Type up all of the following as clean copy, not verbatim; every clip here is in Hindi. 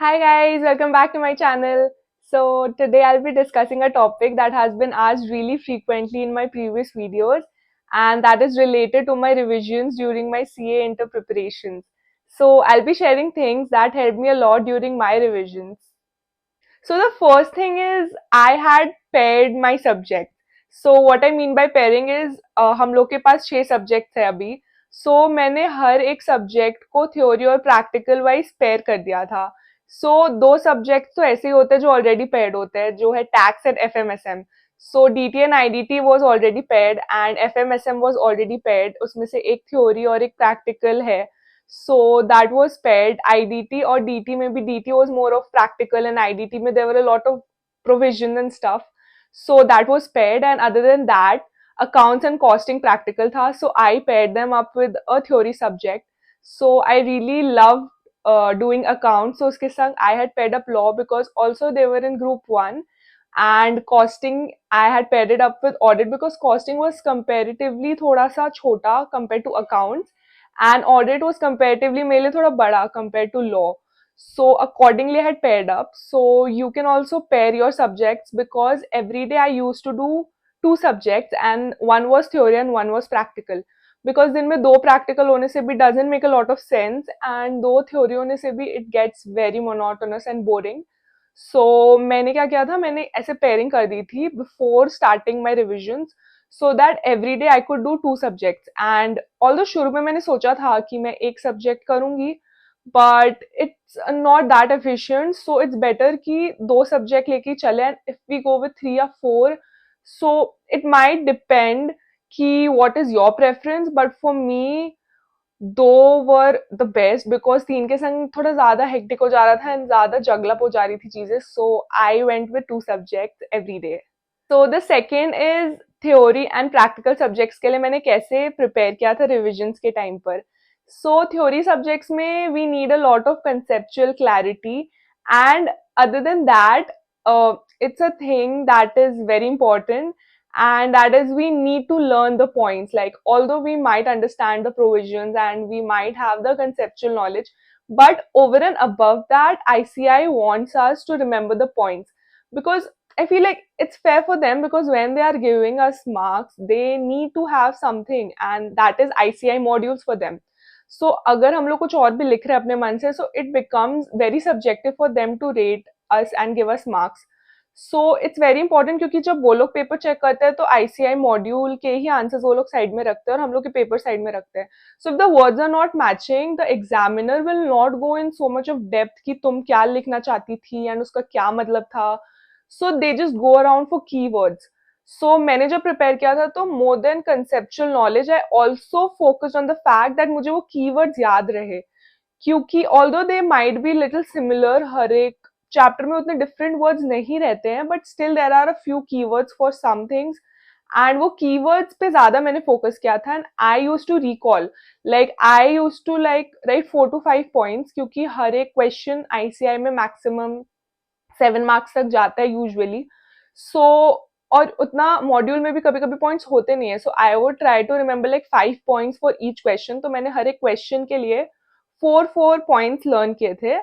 Hi guys, welcome back to my channel. So today I'll be discussing a topic that has been asked really frequently in my previous videos, and that is related to my revisions during my CA inter preparations. So I'll be sharing things that helped me a lot during my revisions. So the first thing is I had paired my subjects. So what I mean by pairing is हम लोग के पास 6 सब्जेक्ट्स है अभी. So मैंने हर एक सब्जेक्ट को थ्योरी और प्रैक्टिकल वाइज पेयर कर दिया था. So दो सब्जेक्ट्स तो ऐसे ही होते हैं जो ऑलरेडी पेयर्ड होते हैं, जो है tax and FMSM. So DT and IDT was already paired and FMSM was already paired. उसमें से एक थ्योरी और एक प्रैक्टिकल है. So that was paired. IDT or DT, maybe DT was more of practical, and IDT there were a lot of provision and stuff. So that was paired. And other than that, accounts and costing practical tha. So I paired them up with a theory subject. So I really loved doing accounts. So uske sang I had paired up law because also they were in group one. And costing I had paired it up with audit because costing was comparatively thoda sa chota compared to accounts, and audit was comparatively मेरे लिए थोड़ा बड़ा compared to law. So accordingly I had paired up. So you can also pair your subjects because every day I used to do two subjects and one was theory and one was practical. Because दिन में दो practical होने से भी doesn't make a lot of sense, and दो theory होने से भी it gets very monotonous and boring. So मैंने क्या किया था, मैंने ऐसे pairing कर दी थी before starting my revisions, so that every day I could do two subjects. And although शुरू में मैंने सोचा था कि मैं एक subject करूँगी, but it's not that efficient, so it's better कि दो subject लेके चले. And if we go with 3 or 4, so it might depend कि what is your preference, but for me दो वर द बेस्ट बिकॉज तीन के संग थोड़ा ज्यादा हेक्टिक हो जा रहा था एंड ज्यादा जगलप हो जा रही थी चीजें. So I went with two subjects every day. So the second is theory and practical subjects के लिए मैंने कैसे प्रिपेयर किया था रिविजन्स के टाइम पर. सो थ्योरी सब्जेक्ट्स में we need a lot of conceptual clarity, and other than that it's a thing that is very important, and that is we need to learn the points. Like although we might understand the provisions and we might have the conceptual knowledge, but over and above that ICI wants us to remember the points, because I feel like it's fair for them, because when they are giving us marks they need to have something, and that is ICI modules for them. So अगर हम लोग कुछ और भी लिख रहे हैं अपने मन से, so it becomes very subjective for them to rate us and give us marks. So it's very important, क्योंकि जब वो लोग पेपर चेक करते हैं तो आईसीआई मॉड्यूल के ही आंसर्स वो लोग साइड में रखते हैं और हम लोग के पेपर साइड में रखते हैं. So if the words are not matching, the examiner will not go in so much of depth कि तुम क्या लिखना चाहती थी एंड उसका क्या मतलब था. So they just go around for key words. So मैंने जब प्रिपेयर किया था तो more than conceptual knowledge I also focused on the fact that मुझे वो कीवर्ड्स याद रहे, क्योंकि although they might be little similar, हर एक चैप्टर में उतने डिफरेंट वर्ड्स नहीं रहते हैं, but still there are a few keywords for some things. And वो कीवर्ड्स पे ज्यादा मैंने फोकस किया था. And I use to recall, like I use to like write 4 to 5 points, क्योंकि हर एक क्वेश्चन आईसीआई में मैक्सिमम 7 मार्क्स तक जाता है यूजुअली. सो और उतना मॉड्यूल में भी कभी कभी पॉइंट्स होते नहीं है. So I would try to remember like 5 points for each question. तो मैंने हर एक क्वेश्चन के लिए 4 पॉइंट्स लर्न किए थे.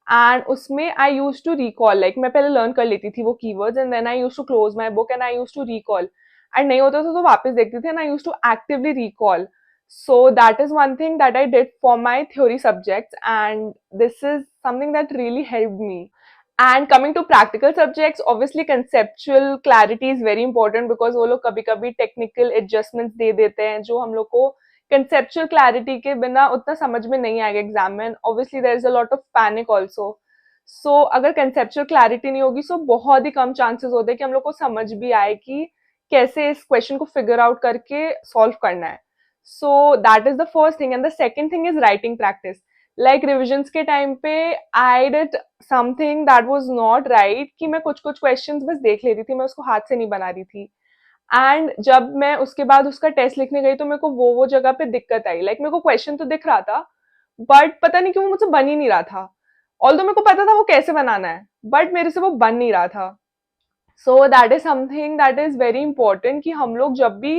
एंड उसमें I use to recall, like मैं पहले लर्न कर लेती थी वो keywords and then I use to close my book and I use to recall. And नहीं होता था तो वापस देखती थी and I use to actively recall. So that is one thing that I did for my theory subjects, and this is something that really helped me. And coming to practical subjects, obviously conceptual clarity is very important, because वो लोग कभी कभी technical adjustments दे देते हैं जो हम लोग को conceptual clarity के बिना उतना समझ में नहीं आएगा एग्जाम में. obviously there is a lot of panic also. so अगर conceptual clarity नहीं होगी so बहुत ही कम chances होते हैं कि हम लोग को समझ भी आए कि कैसे इस question को figure out करके solve करना है. so that is the first thing. and the second thing is writing practice. Like revisions के टाइम पे I did something that was not right, कि मैं कुछ कुछ क्वेश्चंस बस देख ले रही थी, मैं उसको हाथ से नहीं बना रही थी. एंड जब मैं उसके बाद उसका टेस्ट लिखने गई तो मेरे को वो जगह पे दिक्कत आई. लाइक मेरे को क्वेश्चन तो दिख रहा था, बट पता नहीं क्यों वो मुझसे बन ही नहीं रहा था. ऑल्दो मेरे को पता था वो कैसे बनाना है, बट मेरे से वो बन नहीं रहा था. So that is something that is very important, कि हम लोग जब भी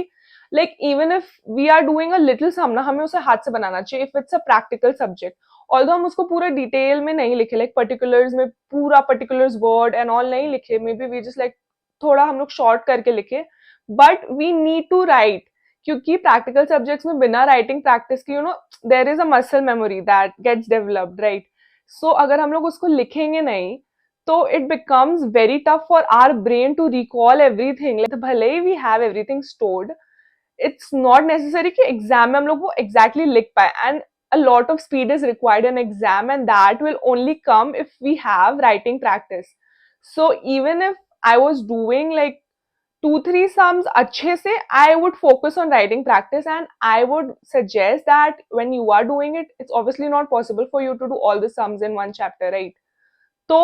like even if we are doing a little sum ना, हमें उसे हाथ से बनाना चाहिए if it's a practical subject. Although हम उसको पूरा डिटेल में नहीं लिखे, लाइक पर्टिकुलर्स में पूरा पर्टिकुलर्स वर्ड एंड ऑल नहीं लिखे, maybe we just like थोड़ा हम लोग शॉर्ट करके लिखे, but we need to write, क्योंकि प्रैक्टिकल सब्जेक्ट्स में बिना राइटिंग प्रैक्टिस की there is a muscle memory that gets developed, right? So अगर हम लोग उसको लिखेंगे नहीं तो it becomes very tough for our brain to recall everything, भले ही we have everything stored, it's not necessary कि एग्जाम में हम लोग वो एग्जैक्टली लिख पाए, and a lot of speed is required in exam, and that will only come if we have writing practice. So even if I was doing like 2-3 sums अच्छे से, I would focus on writing practice, and I would suggest that when you are doing it, it's obviously not possible for you to do all the sums in one chapter, right? तो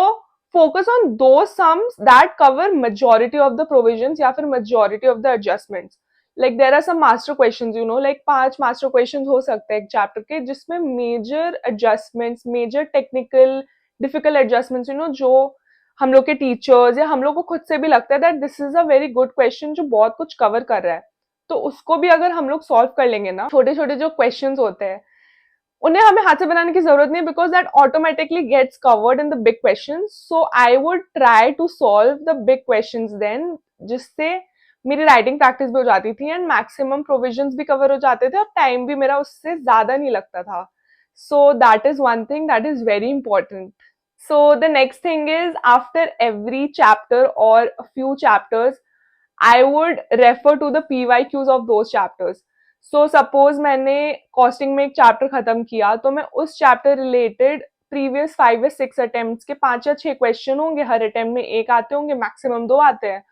focus on those sums that cover majority of the provisions या फिर majority of the adjustments. Like there are some master questions, you know, like 5 master questions हो सकते हैं एक chapter के, जिसमें major adjustments, major technical difficult adjustments, you know, जो हम लोग के टीचर्स या हम लोग को खुद से भी लगता है that this is a very good question जो बहुत कुछ कवर कर रहा है, तो उसको भी अगर हम लोग सॉल्व कर लेंगे ना, छोटे छोटे जो क्वेश्चंस होते हैं उन्हें हमें हाथ से बनाने की जरूरत नहीं, because that automatically gets covered in the big question. So I would try to solve the big question then, जिससे मेरी राइटिंग प्रैक्टिस भी हो जाती थी एंड मैक्सिमम प्रोविजंस भी कवर हो जाते थे और टाइम भी मेरा उससे ज्यादा नहीं लगता था. So that is one thing that is very important. So the next thing is, after every chapter or a few chapters, I would refer to the PYQs of those chapters. So suppose मैंने costing में एक chapter खत्म किया, तो मैं उस chapter related previous 5 या 6 attempts के 5 या 6 question होंगे, हर attempt में एक आते होंगे, maximum 2 आते हैं.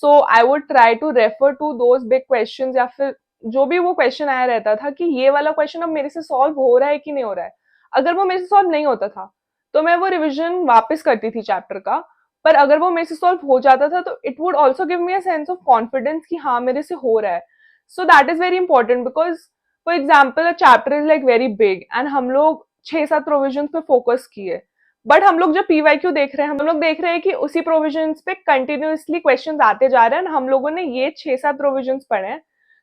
So I would try to refer to those big questions, या फिर जो भी वो question आया रहता था कि ये वाला question अब मेरे से solve हो रहा है कि नहीं हो रहा है. अगर वो मेरे से solve नहीं होता था तो मैं वो रिविजन वापस करती थी चैप्टर का, पर अगर वो मेरे से सॉल्व हो जाता था तो it would also give me a sense of confidence कि हाँ मेरे से हो रहा है. सो that is very important, because for example a chapter is like very big and हम लोग 6-7 प्रोविजन पे फोकस किए, बट हम लोग जब पीवाईक्यू देख रहे हैं, हम लोग देख रहे हैं कि उसी प्रोविजन पे कंटिन्यूसली क्वेश्चन आते जा रहे हैं, हम लोगों ने ये 6-7 प्रोविजन पढ़े हैं.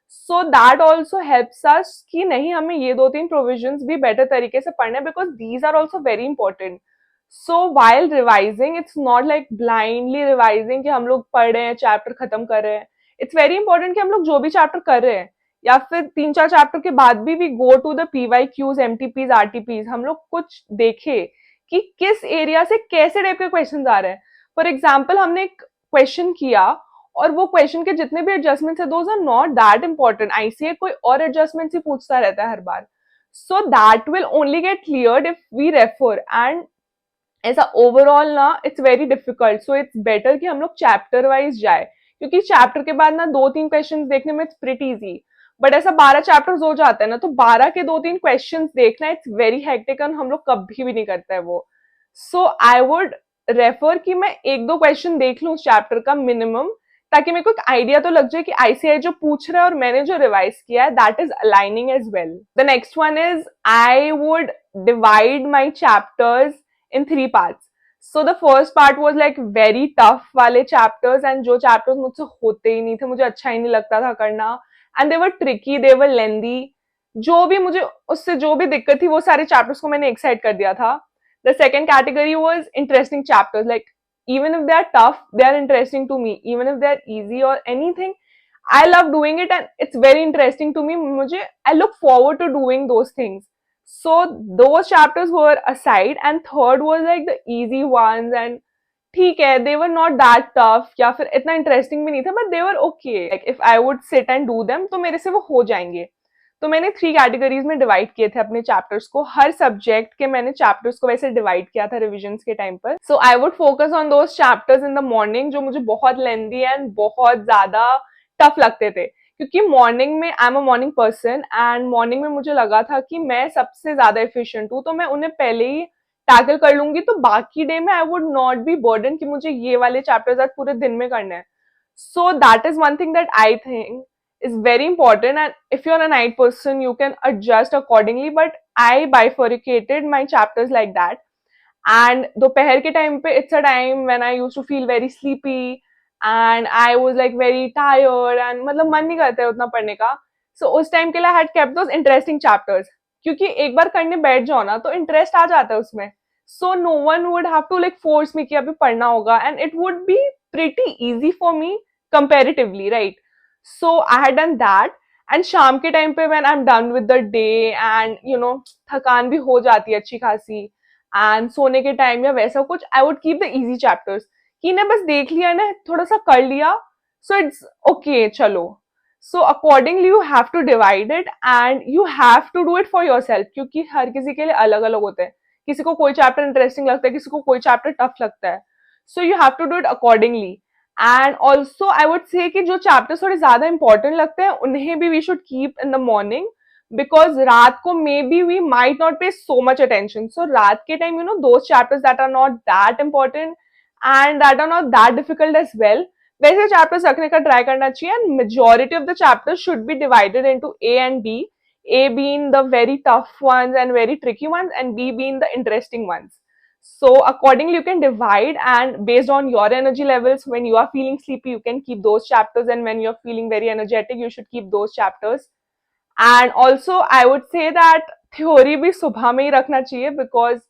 So that also helps us कि नहीं, हमें ये 2-3 प्रोविजंस भी बेटर तरीके से पढ़ने, because these are also very important. So while revising, it's not like blindly revising कि हम लोग पढ़ रहे हैं चैप्टर खत्म कर रहे हैं. इट्स वेरी इंपॉर्टेंट कि हम लोग जो भी चैप्टर कर रहे हैं या फिर 3-4 चैप्टर के बाद भी we go to the PYQs, MTPs, RTPs, हम लोग कुछ देखे कि किस एरिया से कैसे टाइप के क्वेश्चन आ रहे हैं. फॉर एग्जाम्पल हमने एक क्वेश्चन किया और वो क्वेश्चन के जितने भी एडजस्टमेंट्स है those are not that important, ICA कोई और एडजस्टमेंट्स ही पूछता रहता है हर बार. So that will only get cleared if we refer, and ऐसा ओवरऑल ना it's very difficult. So it's better कि हम लोग चैप्टर वाइज जाए, क्योंकि चैप्टर के बाद ना 2-3 क्वेश्चन देखने में इट्स प्रिटी इजी, बट ऐसा 12 चैप्टर्स हो जाते हैं ना, तो 12 के 2-3 क्वेश्चन देखना इट्स वेरी हेक्टिक, और हम लोग कभी भी नहीं करते हैं वो. सो आई वुड रेफर कि मैं 1-2 क्वेश्चन देख लूं उस चैप्टर का मिनिमम, ताकि मेरे को एक आइडिया तो लग जाए कि आईसीआई जो पूछ रहा है और मैंने जो रिवाइज किया है that is aligning as well. The next one is I would divide my chapters in 3 parts. So the first part was like very tough वाले chapters, and जो chapters मुझसे होते ही नहीं थे, मुझे अच्छा ही नहीं लगता था करना, and they were tricky, they were lengthy. जो भी मुझे उससे जो भी दिक्कत थी वो सारे chapters को मैंने एक साइड कर दिया था. The second category was interesting chapters, like even if they are tough, they are interesting to me. Even if they are easy or anything, I love doing it and it's very interesting to me. मुझे I look forward to doing those things. So those chapters were aside, and third was like the easy ones, and ठीक है, they were not that tough या फिर इतना interesting भी नहीं था, but they were okay. Like if I would sit and do them, तो मेरे से वो हो जाएंगे. तो मैंने 3 कैटेगरीज में डिवाइड किए थे अपने चैप्टर्स को. हर सब्जेक्ट के मैंने चैप्टर्स को वैसे डिवाइड किया था रिविजन्स के टाइम पर. So I would focus on those chapters in the morning जो मुझे बहुत लेंथी एंड बहुत ज्यादा टफ लगते थे, क्योंकि मॉर्निंग में I am a morning person, and morning में मुझे लगा था कि मैं सबसे ज्यादा एफिशिएंट हूँ, तो मैं उन्हें पहले ही टैकल कर लूंगी, तो बाकी डे में I would not be burden कि मुझे ये वाले चैप्टर्स आज पूरे दिन में करने हैं. सो that is one thing that I think is very important, and if you're a night person you can adjust accordingly, but I bifurcated my chapters like that. And दोपहर के टाइम पे it's a time when I used to feel very sleepy and I was like very tired and मतलब मन नहीं करता है उतना पढ़ने का. So उस टाइम के लिए I had kept those interesting chapters. क्योंकि एक बार करने बैठ जाओ ना तो इंटरेस्ट आ जाता है उसमें. So no one would have to like force me कि अभी पढ़ना होगा, and it would be pretty easy for me comparatively, right. So I had done that. And शाम के टाइम पे when I am done with the day and थकान भी हो जाती है अच्छी खासी, एंड सोने के टाइम या वैसा कुछ, I would keep the easy chapters कि ना बस देख लिया ना, थोड़ा सा कर लिया, सो इट्स ओके, चलो. So accordingly you have to divide it and you have to do it for yourself, क्योंकि हर किसी के लिए अलग अलग होते हैं. किसी को कोई चैप्टर इंटरेस्टिंग लगता है, किसी को कोई चैप्टर टफ लगता है. So you have to do it accordingly. And also I would say कि जो चैप्टर्स थोड़े ज्यादा इंपॉर्टेंट लगते हैं उन्हें भी we should keep in the morning, because रात को maybe we might not pay so much attention. So रात के time those chapters that are not that important and that are not that difficult as well, वैसे चैप्टर्स रखने का ट्राई करना चाहिए. And majority of the chapters should be divided into A and B. A being the very tough ones and very tricky ones, and B being the interesting ones. So accordingly you can divide, and based on your energy levels, when you are feeling sleepy you can keep those chapters, and when you're feeling very energetic you should keep those chapters. And also I would say that theory bhi subha mein hi rakhna chahiye, because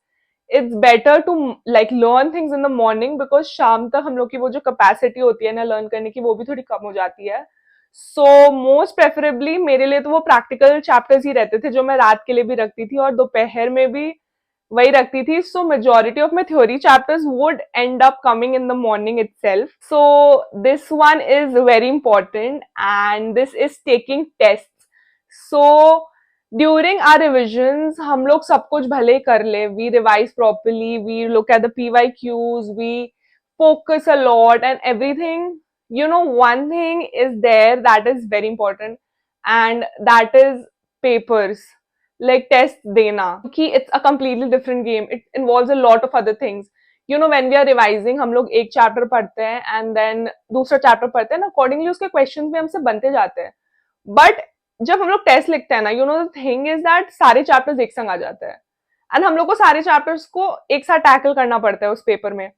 it's better to like learn things in the morning, because शाम तक हम लोग की वो जो capacity होती है ना learn करने की, वो भी थोड़ी कम हो जाती है. सो मोस्ट प्रेफरेबली मेरे लिए तो वो प्रैक्टिकल चैप्टर्स ही रहते थे जो मैं रात के लिए भी रखती थी और दोपहर में भी वही रखती थी. So majority of my theory chapters would end up coming in the morning itself. So this one is very important and this is taking test. So during our revisions हम लोग सब कुछ भले कर ले, we revise properly, we look at the PYQs, we focus a lot and everything. One thing is there that is very important, and that is papers, like test dena. Because it's a completely different game. It involves a lot of other things. When we are revising, हम लोग एक चैप्टर पढ़ते हैं and then दूसरा चैप्टर पढ़ते हैं ना, accordingly उसके क्वेश्चन भी हमसे बनते जाते हैं. बट जब हम लोग टेस्ट लिखते हैं ना, द थिंग इज दैट सारे चैप्टर्स एक संग आ जाते हैं, एंड हम लोग को सारे चैप्टर्स को एक साथ टैकल करना पड़ता है उस पेपर में.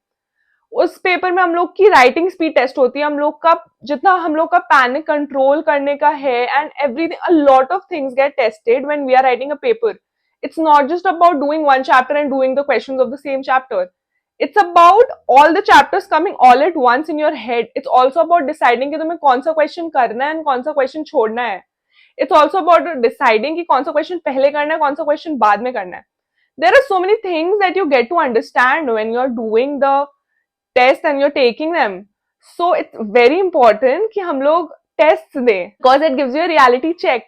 उस पेपर में हम लोग की राइटिंग स्पीड टेस्ट होती है, हम लोग का जितना हम लोग का पैनिक कंट्रोल करने का है, and everything, a lot of things get tested when we are writing a paper. It's not just about doing one chapter and doing the questions of the same chapter. It's about all the chapters coming all at once in your head. It's also about deciding कि तुम्हें कौन सा क्वेश्चन करना है एंड कौन सा क्वेश्चन छोड़ना है. इट्स ऑल्सो अबाउट डिसाइडिंग कि कौन सा क्वेश्चन पहले करना है, कौन सा क्वेश्चन बाद में करना है. There are so many things that you get to understand when you're doing the test and you're taking them. So it's very important कि हम लोग tests दें, because it gives you a reality check.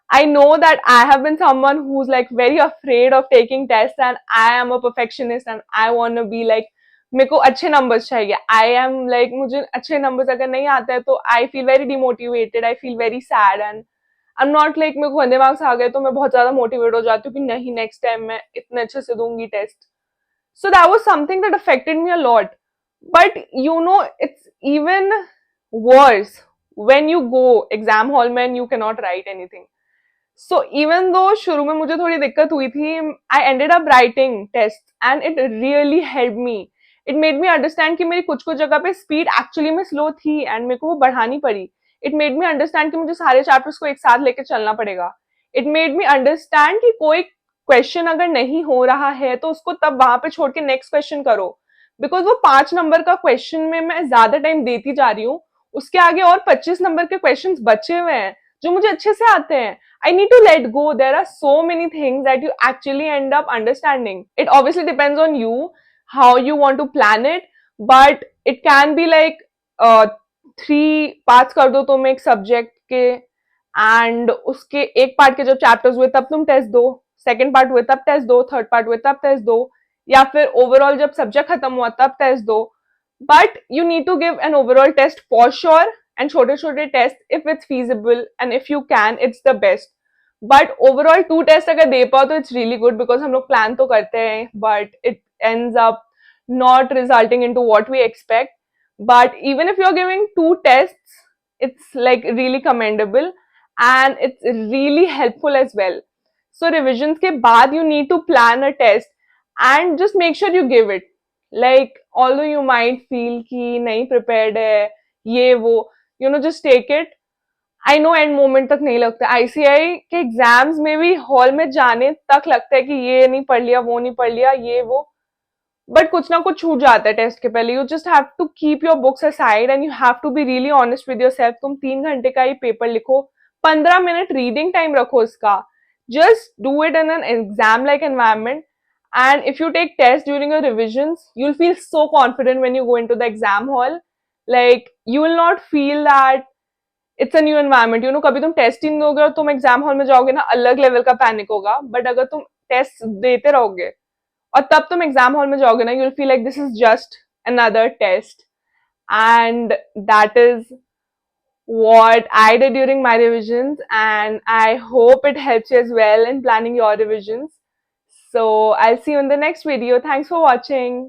I know that I have been someone who's like very afraid of taking tests, and I am a perfectionist and I want to be like, मेरे को अच्छे numbers चाहिए. I am like, मुझे अच्छे numbers अगर नहीं आते हैं तो I feel very demotivated, I feel very sad, and I'm not like मेरे को गंदे मार्क्स आ गए तो मैं बहुत ज्यादा मोटिवेट हो जाती हूँ कि नहीं नेक्स्ट टाइम मैं इतने अच्छे से दूंगी test. So that was something that affected me a lot. But it's even worse when you go exam hall में and you cannot write anything. So even though शुरू में मुझे थोड़ी दिक्कत हुई थी, I ended up writing tests and it really helped me. It made me understand कि मेरी कुछ कुछ जगह पे स्पीड एक्चुअली में स्लो थी एंड मेरे को वो बढ़ानी पड़ी. It made me understand कि मुझे सारे चैप्टर्स को एक साथ लेके चलना पड़ेगा. It made me understand कि कोई क्वेश्चन अगर नहीं हो रहा है तो उसको तब वहां पे छोड़ के नेक्स्ट क्वेश्चन करो, बिकॉज वो 5 नंबर का क्वेश्चन में मैं ज्यादा टाइम देती जा रही हूँ, उसके आगे और 25 नंबर के क्वेश्चंस बचे हुए हैं जो मुझे अच्छे से आते हैं. I need to let go. There are so many things that you actually end up understanding. It obviously depends on you, how you want to plan it, but it can be like 3 parts कर दो तुम एक सब्जेक्ट के, एंड उसके एक पार्ट के जब चैप्टर्स हुए तब तुम टेस्ट दो, सेकेंड पार्ट हुए तब टेस्ट दो, थर्ड पार्ट हुए तब टेस्ट दो, या फिर ओवरऑल जब सब्जेक्ट खत्म हुआ तब टेस्ट दो. But you need to give an overall test for sure, and छोटे छोटे test if it's feasible and if you can it's the best. But overall 2 test अगर दे पाओ तो इट्स रियली गुड, बिकॉज हम लोग प्लान तो करते हैं but it ends up not resulting into what we expect. But even if you're giving 2 tests, it's like really commendable and it's really helpful as well. So revisions ke baad you need to plan a test and just make sure you give it. Like although you might feel ki nahi prepared hai, ye wo, just take it I know end moment तक नहीं लगता. आईसीआई के एग्जाम्स में भी हॉल में जाने तक लगता है कि ये नहीं पढ़ लिया, वो नहीं पढ़ लिया, ये वो, बट कुछ ना कुछ छूट जाता है टेस्ट के पहले. You just have to keep your books aside and you have to be really honest with yourself. तुम 3 घंटे का ही पेपर लिखो, 15 मिनट रीडिंग टाइम रखो उसका. Just do it in an exam like environment. And if you take tests during your revisions, you'll feel so confident when you go into the exam hall. Like, you will not feel that it's a new environment. You know, कभी तुम टेस्ट ही नहीं दोगे और तुम एग्जाम हॉल में जाओगे ना, अलग लेवल का पैनिक होगा. बट अगर तुम टेस्ट देते रहोगे और तब तुम एग्जाम हॉल में जाओगे ना, you'll feel like this is just another test. And that is what I did during my revisions, and I hope it helps you as well in planning your revisions. So I'll see you in the next video. Thanks for watching.